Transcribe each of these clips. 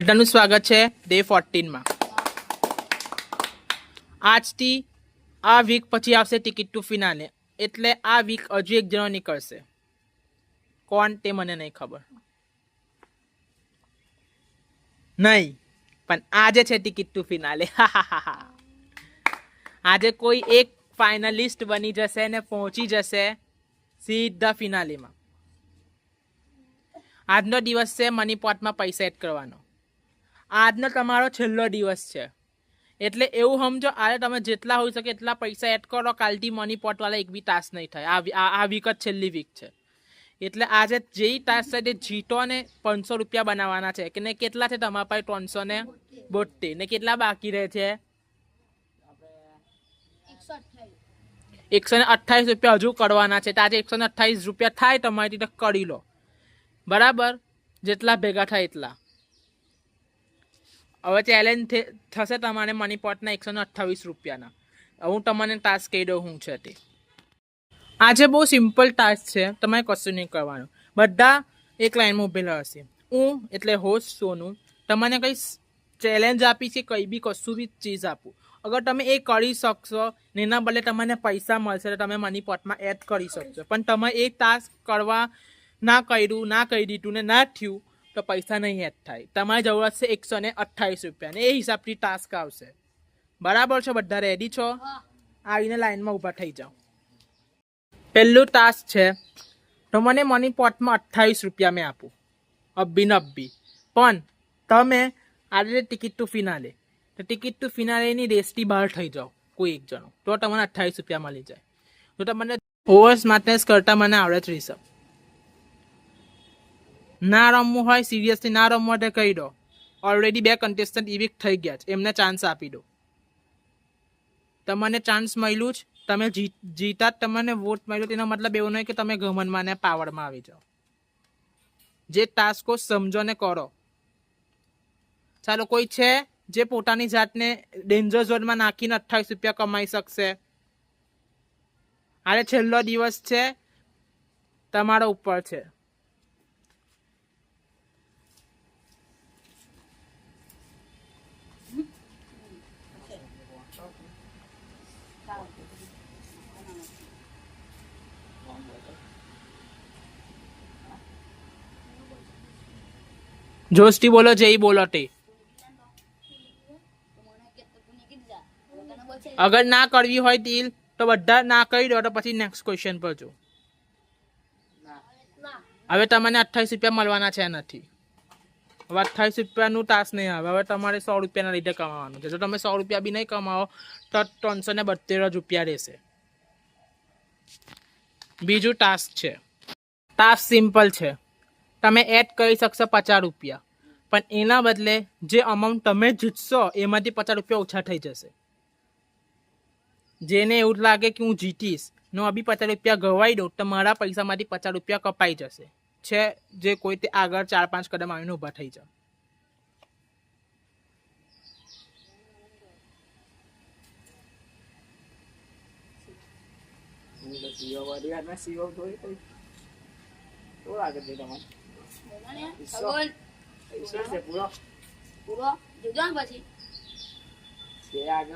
બધાનું સ્વાગત છે ડે 14 માં। આજથી આ વીક પછી આવશે ટિકિટ ટુ ફિનાલે, એટલે આ વીક હજુ એક જણો નીકળશે। કોણ તે મને નહીં ખબર, નહીં, પણ આજે છે ટિકિટ ટુ ફિનાલે। આજે કોઈ એક ફાઇનલિસ્ટ બની જશે ને પહોંચી જશે સીધા ફિનાલેમાં। આજનો દિવસ છે મની પોટમાં પૈસા એડ કરવાનો। આજનો તમારો છેલ્લો દિવસ છે, એટલે એવું સમજો આજે તમે જેટલા હોઈ શકે એટલા પૈસા એડ કરો। કાલથી મની પોટ વાળા એક બી ટાસ્ક નહીં થાય। આ વીક જ છેલ્લી વીક છે, એટલે આજે જે ટાસ્ક છે તે જીતો ને 500 રૂપિયા બનાવવાના છે। કે ને કેટલા છે તમારા પાસે? 372 ને કેટલા બાકી રહે છે? 128 રૂપિયા હજુ કરવાના છે। તો આજે 128 રૂપિયા થાય તમારી રીતે કરી લો, બરાબર? જેટલા ભેગા થાય એટલા। હવે ચેલેન્જ થશે તમારે મની પોટના 128 રૂપિયાના। હું તમને ટાસ્ક કહી દઉં શું છે તે। આજે બહુ સિમ્પલ ટાસ્ક છે, તમારે કશું નહીં કરવાનું। બધા એક લાઈનમાં ઉભેલા હશે। હું એટલે હોસ્ટ સોનું તમને કંઈ ચેલેન્જ આપી છે, કંઈ બી કશું બી ચીજ આપું। અગર તમે એ કરી શકશો ને એના બદલે તમને પૈસા મળશે તો તમે મની પોટમાં એડ કરી શકશો। પણ તમે એ ટાસ્ક કરવા ના કર્યું, ના કહી દીધું ને ના થયું તો પૈસા નહીં એડ થાય। તમારી જરૂરત છે 128 રૂપિયાની, એ હિસાબથી ટાસ્ક આવશે, બરાબર છો? બધા રેડી છો? આવીને લાઈનમાં ઊભા થઈ જાઓ। પહેલું ટાસ્ક છે તો મને મની પોટમાં 28 રૂપિયા મેં આપું, અબ્બી, પણ તમે આજે ટિકિટ ટુ ફિનાલે, તો ટિકિટ ટુ ફિનાલેની રેસથી બહાર થઈ જાઓ કોઈ એક જણો, તો તમને 28 રૂપિયા મળી જાય। તો તમને ઓવર સ્માર્ટનેસ કરતા મને આવડે જ રીસપ। ના રમવું હોય, સિરિયસલી ના રમવું હોય તો કહી દો। ઓલરેડી 2 કન્ટેસ્ટન્ટ ઇવિક્ટ થઈ ગયા છે, એમને ચાન્સ આપી દો। તમને ચાન્સ મળ્યું જ, તમે જીતા જ, તમને વોટ મળ્યો, તેનો મતલબ એવો નહીં કે તમે ગમનમાં ને પાવરમાં આવી જાઓ। જે ટાસ્કો સમજો ને કરો। ચાલો, કોઈ છે જે પોતાની જાતને ડેન્જર ઝોનમાં નાખીને 28 રૂપિયા કમાઈ શકશે? આજે છેલ્લો દિવસ છે, તમારા ઉપર છે। જોશથી બોલો, જય બોલો તે। અગર ના કરવી હોય ડીલ તો બધા ના કરી દો, તો પછી નેક્સ્ટ ક્વેશ્ચન પર જો। હવે તમને 28 રૂપિયા મળવાના છે નથી, હવે 28 રૂપિયાનું ટાસ્ક નહીં આવે। હવે તમારે 100 રૂપિયાના લીધે કમાવાનું છે। જો તમે 100 રૂપિયા બી નહીં કમાવો તો 372 રૂપિયા રહેશે। બીજું ટાસ્ક છે, ટાસ્ક સિમ્પલ છે, તમે એડ કરી શકશો 50 રૂપિયા, પણ એના બદલે જે અમાઉન્ટ તમે જીતશો એમાંથી 50 રૂપિયા ઓછા થઈ જશે। જેને એવું લાગે કે હું જીતીશ નો અભી 50 રૂપિયા ગવાઈ દઉં તો મારા પૈસામાંથી 50 રૂપિયા કપાઈ જશે। છે જે કોઈ તે આગળ 4-5 કદમ આવીને ઊભા થઈ જાઓ।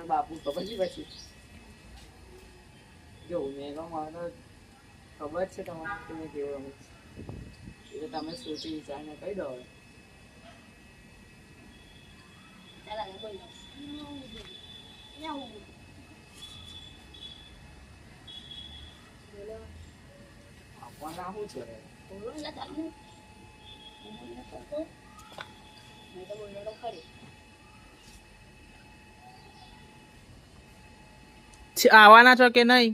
બાપુ ખબર છે પછી જો મેં ખબર છે તમારે તમે કેવો રમત, એટલે તમે સોચી વિચારીને કહી દો। આપવાના શું છે? આવવાના છો કે નહીં?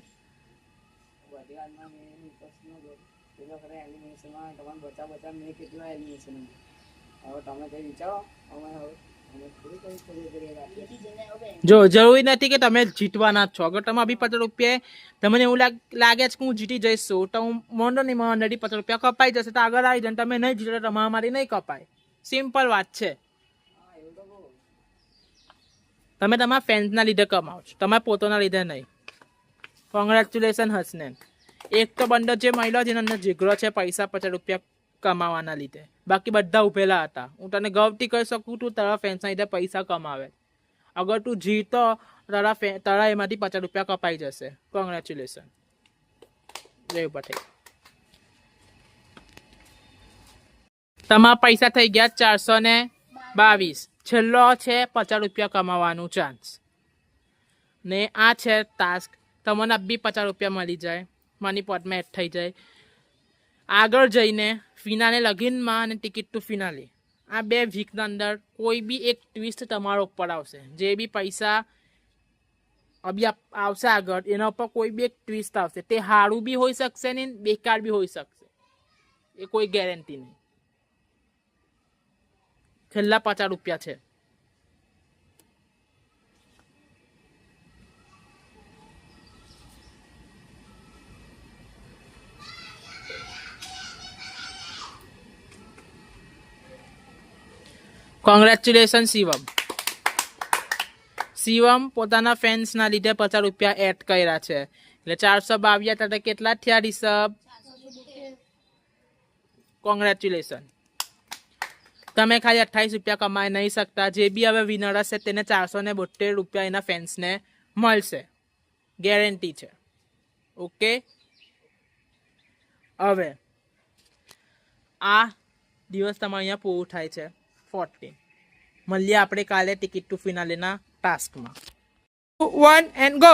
જો જરૂરી નથી કે તમે જીતવાના જ છો। અગર તમે અભી 50 રૂપિયા તમને એવું લાગે છે કે હું જીતી જઈશ તો હું મોંડો નહીં, મારા ઓલરેડી 50 રૂપિયા કપાઈ જશે, તો આગળ આવી જાય। તમે નહીં જીતો તો તમારા મારી નહીં કપાય, સિમ્પલ વાત છે। તમે તમારા ફેન્સના લીધે કમાવો છો, તમારા પોતાના લીધે નહીં। કોંગ્રેચ્યુલેશન હસનેન, એક તો બંદો જે મહિલા જેના અંદર જીગરો છે પૈસા 50 રૂપિયા કમાવાના લીધે, બાકી બધા ઉભેલા હતા. હું તને ગૌથી કહી શકું તું તારા ફેન્સના લીધે પૈસા કમાવે. અગર તું જીતો તારા એમાંથી 50 રૂપિયા કપાઈ જશે. કોંગ્રેચ્યુલેશન. જય પટેલ. તમારા પૈસા થઈ ગયા 422. છેલ્લો છે 50 રૂપિયા કમાવાનું ચાન્સ, ને આ છે ટાસ્ક. તમને બી 50 રૂપિયા મળી જાય, મની પોટમાં એડ થઈ જાય. આગળ જઈને ફિનાલે લગીનમાં અને ટિકિટ ટુ ફિનાલે, આ 2 વીકના અંદર કોઈ બી એક ટ્વિસ્ટ તમારા ઉપર આવશે. જે બી પૈસા અભી આવશે આગળ, એના ઉપર કોઈ બી એક ટ્વિસ્ટ આવશે. તે સારું બી હોઈ શકશે ને બેકાર બી હોઈ શકશે, એ કોઈ ગેરંટી નહીં. છેલ્લા 50 રૂપિયા છે. કોંગ્રેચ્યુલેશન શિવમ. શિવમ પોતાના ફેન્સના લીધે 50 રૂપિયા એડ કર્યા છે, એટલે 422 હતા. કેટલા થયા રિષભ? કોંગ્રેચ્યુલેશન. તમે ખાલી 28 રૂપિયા કમાઈ નહીં શકતા. જે બી હવે વિનર હશે તેને 472 રૂપિયા એના ફેન્સને મળશે, ગેરંટી છે. ઓકે, હવે આ દિવસ તમારે અહીંયા પૂરું થાય છે 14. મળીએ આપણે કાલે ટિકિટ ટુ ફિનાલેના ટાસ્કમાં. 1 and go.